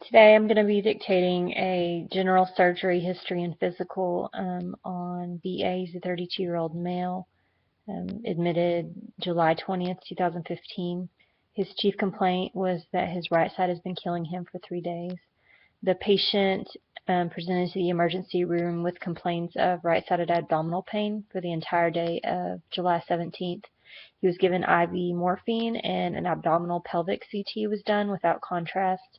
Today I'm going to be dictating a general surgery history and physical on BA. He's a 32-year-old male, admitted July 20th, 2015. His chief complaint was that his right side has been killing him for 3 days. The patient presented to the emergency room with complaints of right-sided abdominal pain for the entire day of July 17th. He was given IV morphine and an abdominal pelvic CT was done without contrast.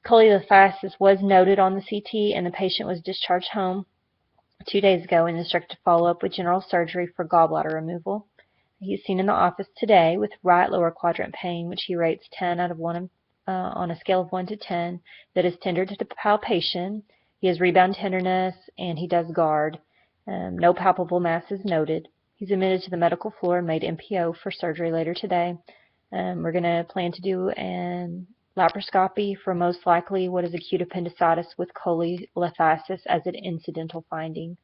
Cholelithiasis was noted on the CT, and the patient was discharged home 2 days ago and instructed to follow up with general surgery for gallbladder removal. He is seen in the office today with right lower quadrant pain, which he rates 10 out of 1 on a scale of 1 to 10. That is tender to the palpation. He has rebound tenderness, and he does guard. No palpable mass is noted. He's admitted to the medical floor and made MPO for surgery later today. We're going to plan to do an laparoscopy for most likely what is acute appendicitis with cholelithiasis as an incidental finding.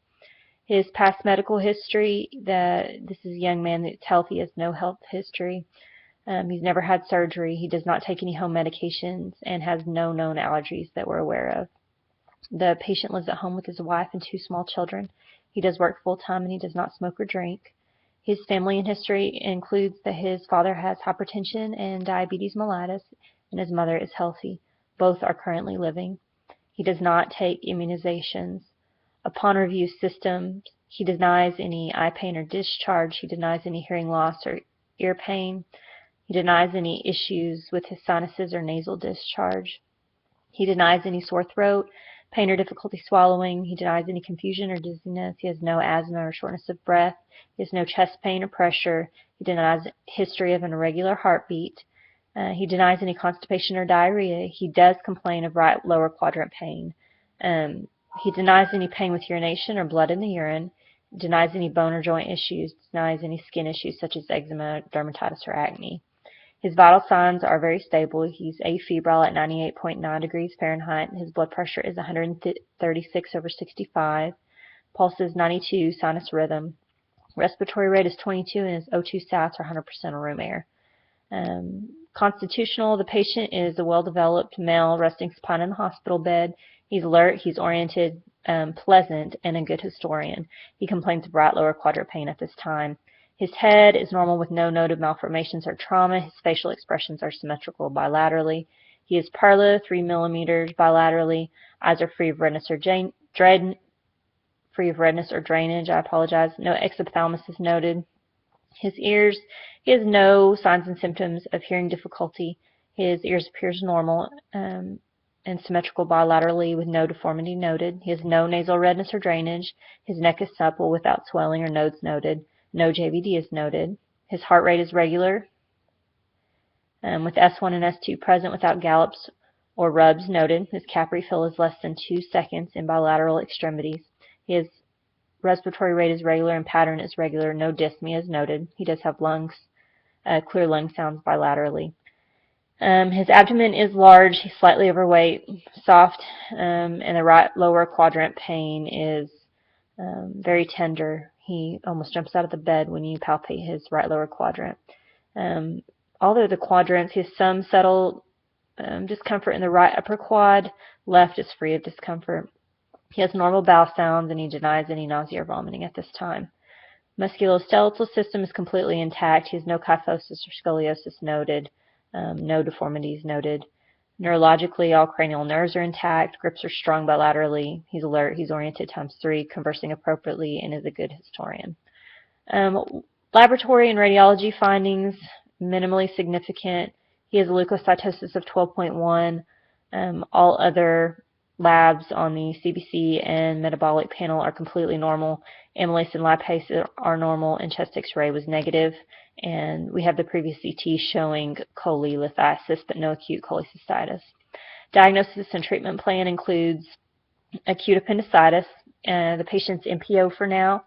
His past medical history, this is a young man that's healthy, has no health history. He's never had surgery. He does not take any home medications and has no known allergies that we're aware of. The patient lives at home with his wife and 2 small children. He does work full-time and he does not smoke or drink. His family and history includes that his father has hypertension and diabetes mellitus, and his mother is healthy. Both are currently living. He does not take immunizations. Upon review systems, he denies any eye pain or discharge. He denies any hearing loss or ear pain. He denies any issues with his sinuses or nasal discharge. He denies any sore throat, pain or difficulty swallowing. He denies any confusion or dizziness. He has no asthma or shortness of breath. He has no chest pain or pressure. He denies history of an irregular heartbeat. He denies any constipation or diarrhea. He does complain of right lower quadrant pain. He denies any pain with urination or blood in the urine. Denies any bone or joint issues. Denies any skin issues such as eczema, dermatitis, or acne. His vital signs are very stable. He's afebrile at 98.9 degrees Fahrenheit. His blood pressure is 136/65. Pulse is 92, sinus rhythm. Respiratory rate is 22, and his O2 sats are 100% room air. Constitutional, the patient is a well-developed male resting supine in the hospital bed. He's alert, he's oriented, pleasant, and a good historian. He complains of right lower quadrant pain at this time. His head is normal with no noted malformations or trauma. His facial expressions are symmetrical bilaterally. He is parallel 3 millimeters bilaterally. Eyes are free of redness or drainage. No exophthalmos is noted. His ears, he has no signs and symptoms of hearing difficulty. His ears appears normal and symmetrical bilaterally with no deformity noted. He has no nasal redness or drainage. His neck is supple without swelling or nodes noted. No JVD is noted. His heart rate is regular with S1 and S2 present without gallops or rubs noted. His cap refill is less than 2 seconds in bilateral extremities. His respiratory rate is regular and pattern is regular. No dyspnea is noted. He does have clear lung sounds bilaterally. His abdomen is large. He's slightly overweight, soft, and the right lower quadrant pain is very tender. He almost jumps out of the bed when you palpate his right lower quadrant. Although the quadrants, he has some subtle discomfort in the right upper quad. Left is free of discomfort. He has normal bowel sounds, and he denies any nausea or vomiting at this time. Musculoskeletal system is completely intact. He has no kyphosis or scoliosis noted. No deformities noted. Neurologically, all cranial nerves are intact. Grips are strong bilaterally. He's alert. He's oriented ×3, conversing appropriately, and is a good historian. Laboratory and radiology findings, minimally significant. He has a leukocytosis of 12.1. All other labs on the CBC and metabolic panel are completely normal. Amylase and lipase are normal, and chest X-ray was negative. And we have the previous CT showing cholelithiasis, but no acute cholecystitis. Diagnosis and treatment plan includes acute appendicitis. The patient's MPO for now,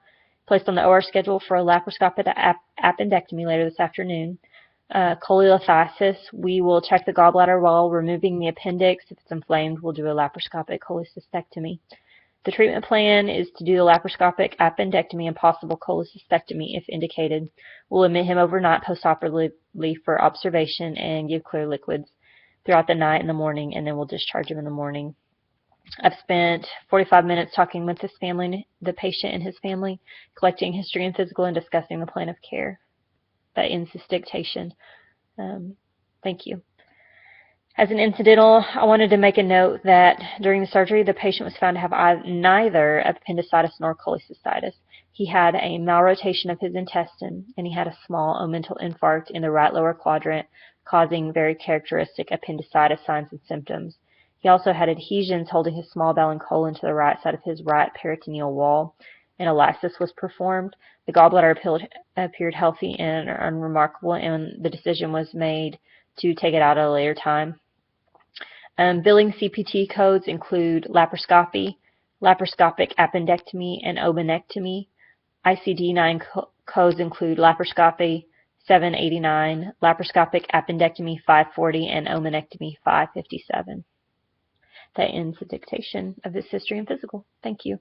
placed on the OR schedule for a laparoscopic appendectomy later this afternoon. Cholelithiasis, we will check the gallbladder while removing the appendix. If it's inflamed, we'll do a laparoscopic cholecystectomy. The treatment plan is to do the laparoscopic appendectomy and possible cholecystectomy if indicated. We'll admit him overnight postoperatively for observation and give clear liquids. throughout the night and the morning, and then we'll discharge him in the morning. I've spent 45 minutes talking with his family, the patient and his family, collecting history and physical, and discussing the plan of care. That ends this dictation. Thank you. As an incidental, I wanted to make a note that during the surgery, the patient was found to have neither appendicitis nor cholecystitis. He had a malrotation of his intestine, and he had a small omental infarct in the right lower quadrant, causing very characteristic appendicitis signs and symptoms. He also had adhesions holding his small bowel and colon to the right side of his right peritoneal wall, and a lysis was performed. The gallbladder appeared healthy and unremarkable, and the decision was made to take it out at a later time. Billing CPT codes include laparoscopy, laparoscopic appendectomy, and obenectomy. ICD-9 codes include laparoscopy 789, laparoscopic appendectomy 540, and obenectomy 557. That ends the dictation of this history and physical. Thank you.